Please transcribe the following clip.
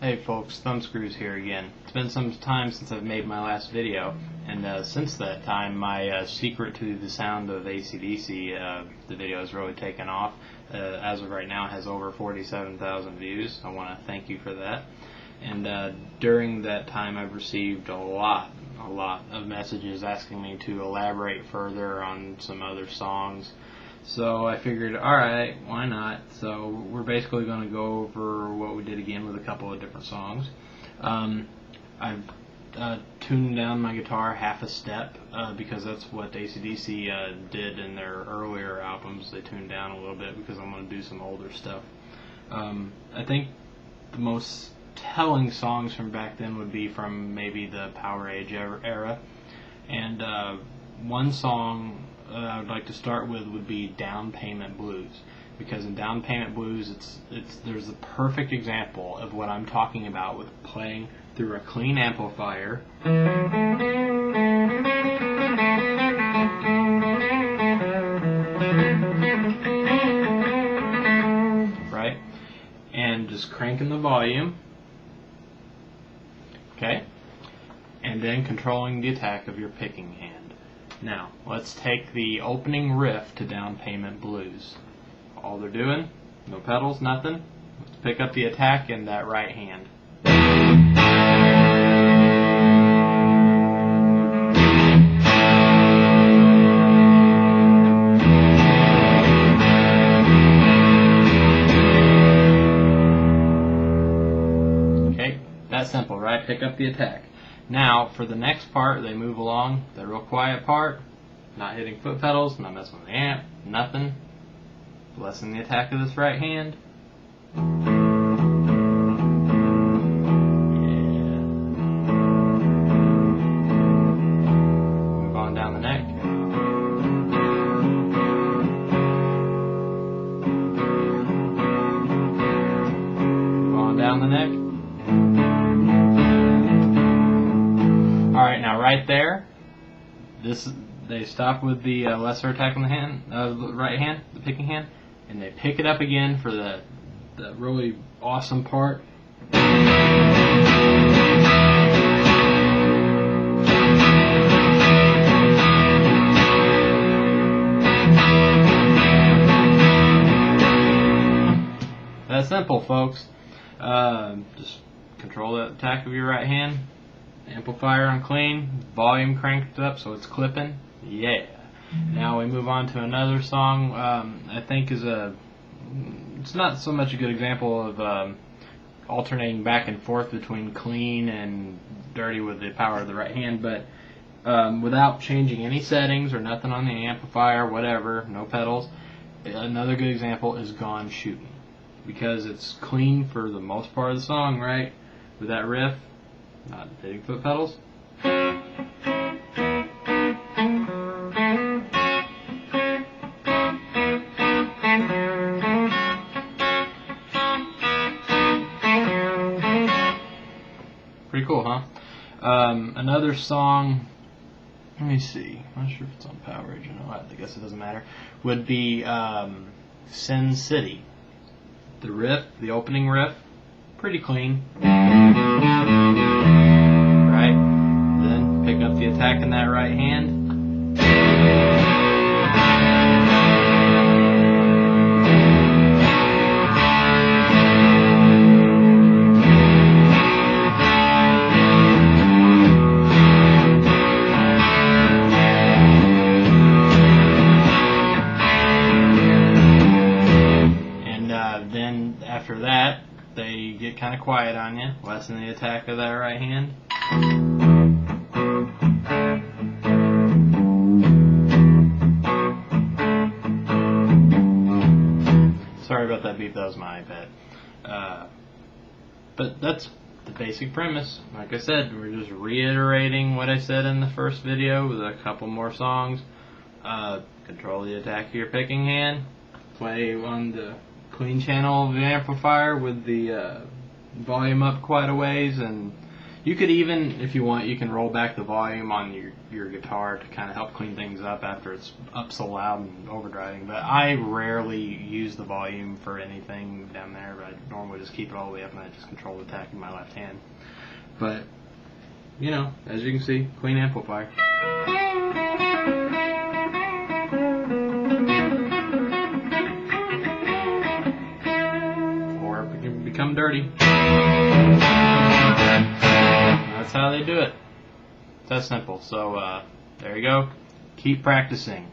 Hey folks, Thumbscrews here again. It's been some time since I've made my last video, and since that time my secret to the sound of AC/DC, the video has really taken off. As of right now it has over 47,000 views. I want to thank you for that. And during that time I've received a lot of messages asking me to elaborate further on some other songs. So I figured, alright, why not? So we're basically going to go over what we did again with a couple of different songs. I've tuned down my guitar half a step because that's what AC/DC did in their earlier albums. They tuned down a little bit because I'm going to do some older stuff. I think the most telling songs from back then would be from maybe the Power Age era. And one song I would like to start with would be Down Payment Blues, because in Down Payment Blues there's a perfect example of what I'm talking about with playing through a clean amplifier, right, and just cranking the volume, okay, and then controlling the attack of your picking hand. Now, let's take the opening riff to Down Payment Blues. All they're doing, no pedals, nothing. Let's pick up the attack in that right hand. Okay, that's simple, right? Pick up the attack. Now, for the next part, they move along, the real quiet part, not hitting foot pedals, not messing with the amp, nothing. Lessen the attack of this right hand. Yeah. Move on down the neck. Move on down the neck. Alright, now right there, they stop with the lesser attack on the hand, the right hand, the picking hand, and they pick it up again for the really awesome part. That's simple, folks. Just control the attack of your right hand. Amplifier on clean, volume cranked up so it's clipping. Yeah. Now we move on to another song. I think it's not so much a good example of alternating back and forth between clean and dirty with the power of the right hand, but without changing any settings or nothing on the amplifier, whatever, no pedals. Another good example is Gone Shootin', because it's clean for the most part of the song, right? With that riff. Not hitting foot pedals. Pretty cool, huh? Another song, let me see, I'm not sure if it's on Power Age or not, I guess it doesn't matter, would be Sin City. The riff, the opening riff, pretty clean. Right? Then pick up the attack in that right hand. And then after that, they get kind of quiet on you, lessen the attack of that right hand. Sorry about that beep, that was my iPad. But that's the basic premise. Like I said, we're just reiterating what I said in the first video with a couple more songs. Control the attack of your picking hand, play on the clean channel of the amplifier with the volume up quite a ways, and You could even, if you want, you can roll back the volume on your guitar to kind of help clean things up after it's up so loud and overdriving. But I rarely use the volume for anything down there. But I normally just keep it all the way up and I just control the attack in my left hand. But, you know, as you can see, clean amplifier. Or it can become dirty. That's how they do it. That's simple. So there you go. Keep practicing.